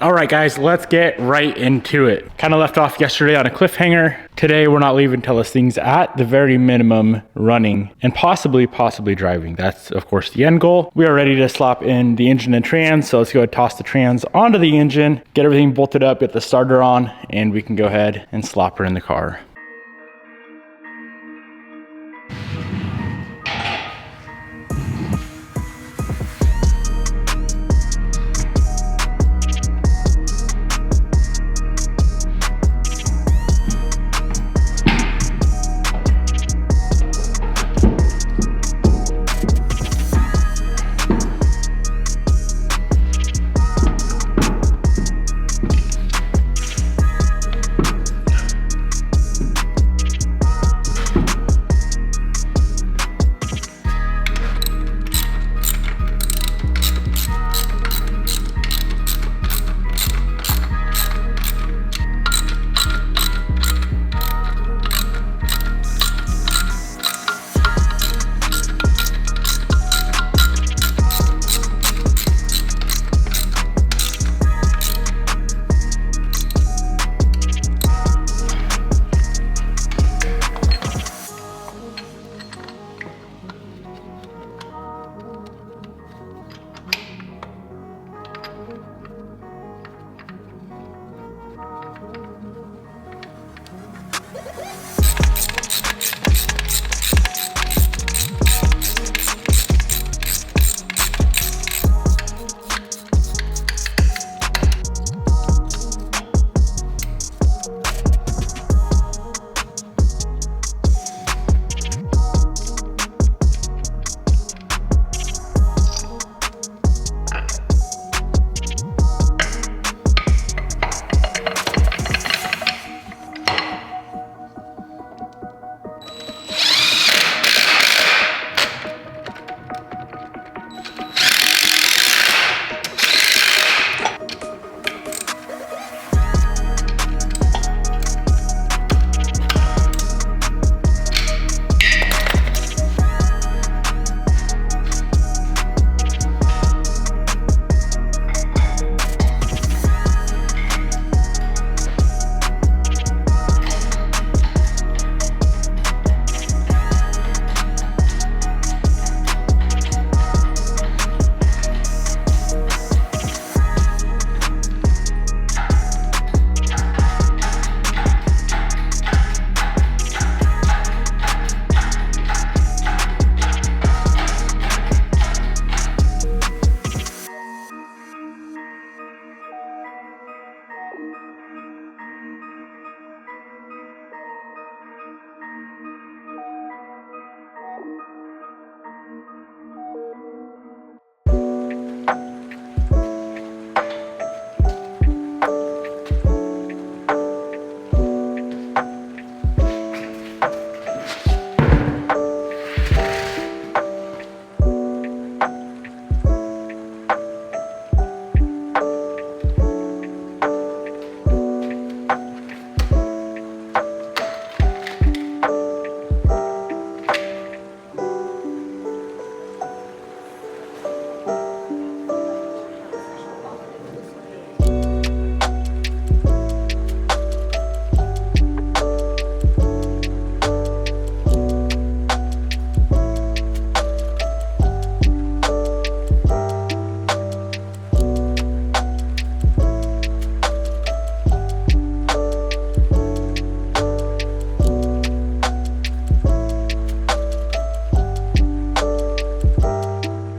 All right, guys, let's get right into it. Kind of left off yesterday on a cliffhanger. Today, we're not leaving until this thing's at the very minimum running and possibly driving. That's, of course, the end goal. We are ready to slap in the engine and trans. So let's go ahead and toss the trans onto the engine, get everything bolted up, get the starter on, and we can go ahead and slap her in the car.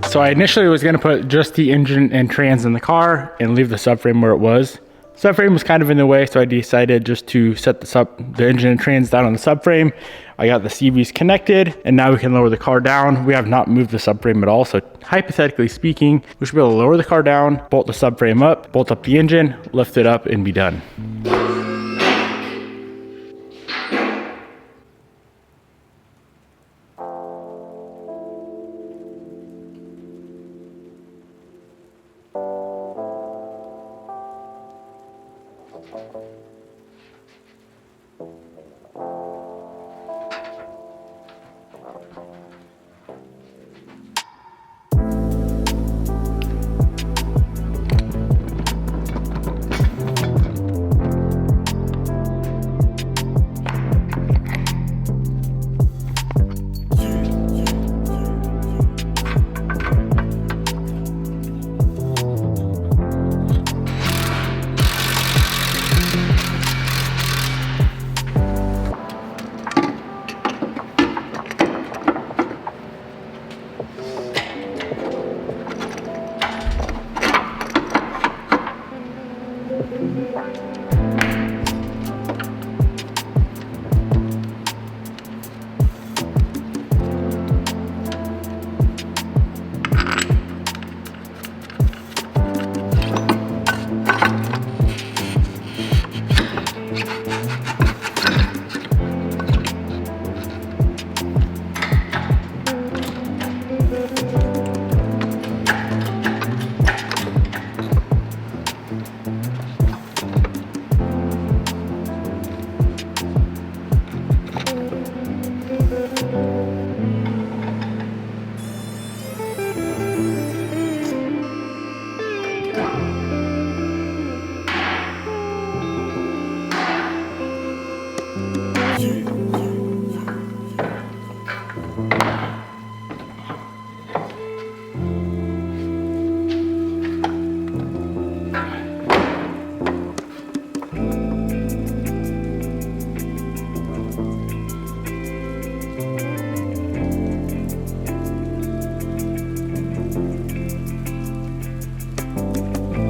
So I initially was gonna put just the engine and trans in the car and leave the subframe where it was. Subframe was kind of in the way, so I decided just to set the engine and trans down on the subframe. I got the CVs connected, and now we can lower the car down. We have not moved the subframe at all, so hypothetically speaking, we should be able to lower the car down, bolt the subframe up, bolt up the engine, lift it up, and be done.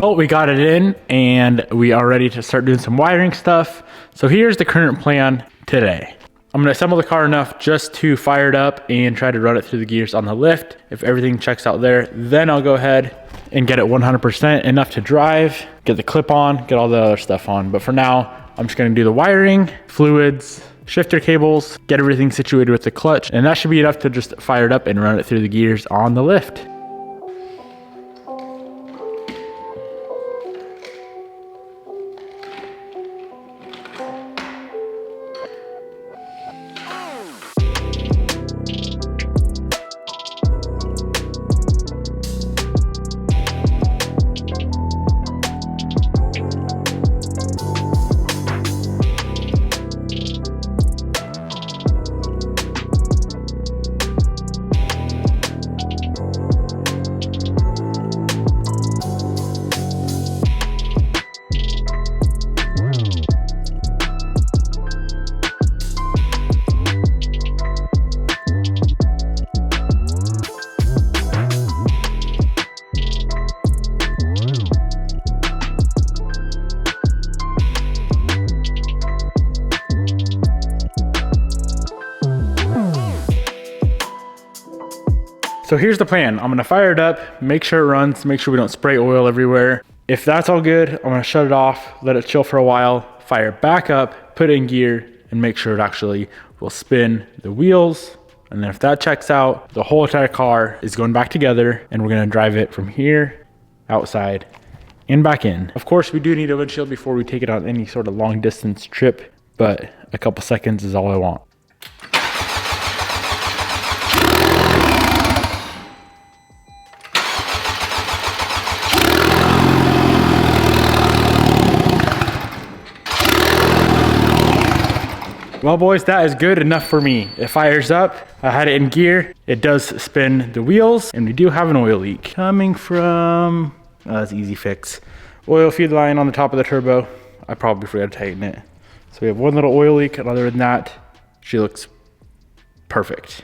Oh, we got it in and we are ready to start doing some wiring stuff. So here's the current plan today. I'm gonna assemble the car enough just to fire it up and try to run it through the gears on the lift. If everything checks out there, then I'll go ahead and get it 100% enough to drive, get the clip on, get all the other stuff on. But for now, I'm just gonna do the wiring, fluids, shifter cables, get everything situated with the clutch, and that should be enough to just fire it up and run it through the gears on the lift. So here's the plan. I'm gonna fire it up, make sure it runs, make sure we don't spray oil everywhere. If that's all good, I'm gonna shut it off, let it chill for a while, fire it back up, put it in gear, and make sure it actually will spin the wheels. And then if that checks out, the whole entire car is going back together and we're gonna drive it from here, outside, and back in. Of course, we do need a windshield before we take it on any sort of long distance trip, but a couple seconds is all I want. Well, boys, that is good enough for me. It fires up. I had it in gear. It does spin the wheels, and we do have an oil leak coming from, that's easy fix. Oil feed line on the top of the turbo. I probably forgot to tighten it. So we have one little oil leak, and other than that, she looks perfect.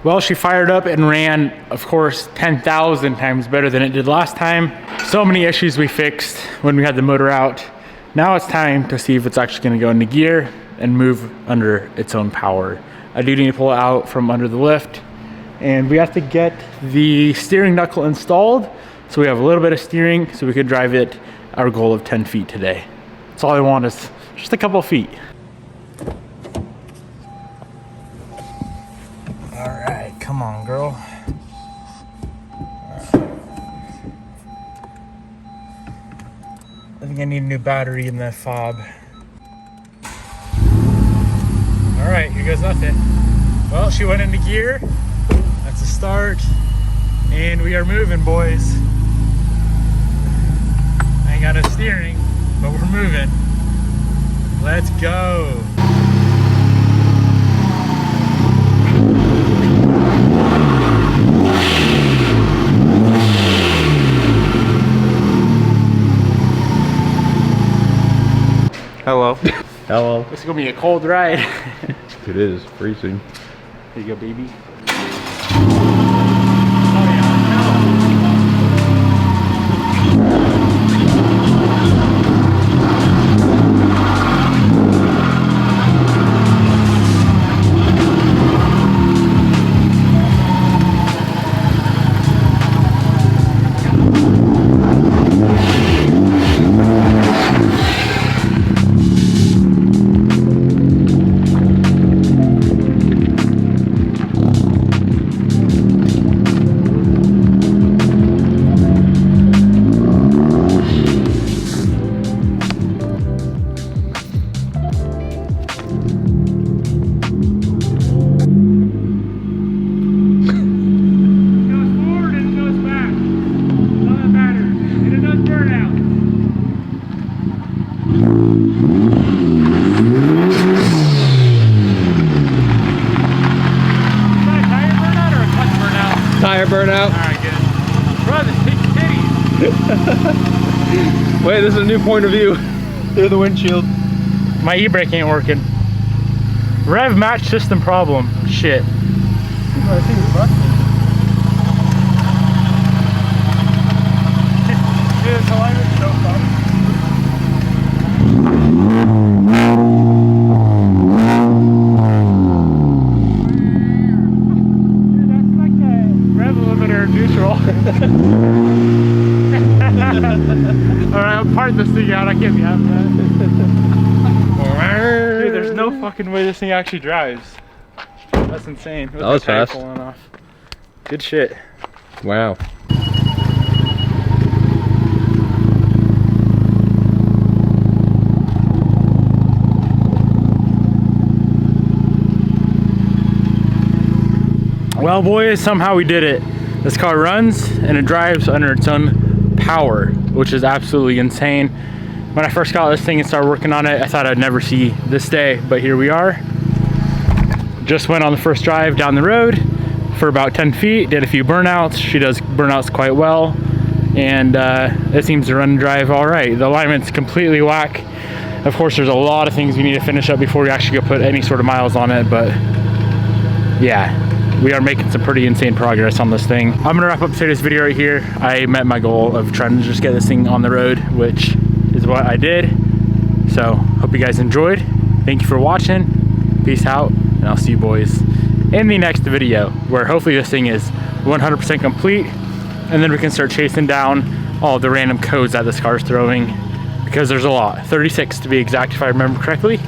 Well, she fired up and ran, of course, 10,000 times better than it did last time. So many issues we fixed when we had the motor out. Now it's time to see if it's actually gonna go into gear and move under its own power. I do need to pull it out from under the lift, and we have to get the steering knuckle installed so we have a little bit of steering so we could drive it our goal of 10 feet today. That's all I want, is just a couple of feet. All right, come on, girl. I think I need a new battery in the fob. All right, here goes nothing. Well, she went into gear. That's a start. And we are moving, boys. I ain't got no steering, but we're moving. Let's go. Hello. Hello. This is gonna be a cold ride. It is freezing. Here you go, baby. Tire burnout. Alright, good. Bro, this big titties. Wait, this is a new point of view through the windshield. My e-brake ain't working. Rev match system problem. Shit. I think it's busted. Dude, this alignment's so fun. Dude, that's like a rev limiter neutral. Alright, I'll part this thing out. I can't be having that. Dude, there's no fucking way this thing actually drives. That's insane. That was fast. Falling off. Good shit. Wow. Well, boys, somehow we did it. This car runs and it drives under its own power, which is absolutely insane. When I first got this thing and started working on it, I thought I'd never see this day, but here we are. Just went on the first drive down the road for about 10 feet, did a few burnouts. She does burnouts quite well, and it seems to run and drive all right. The alignment's completely whack. Of course, there's a lot of things we need to finish up before we actually go put any sort of miles on it, but yeah, we are making some pretty insane progress on this thing. I'm gonna wrap up today's video right here. I met my goal of trying to just get this thing on the road, which is what I did. So, hope you guys enjoyed. Thank you for watching. Peace out, and I'll see you boys in the next video, where hopefully this thing is 100% complete, and then we can start chasing down all of the random codes that this car is throwing, because there's a lot. 36 to be exact, if I remember correctly.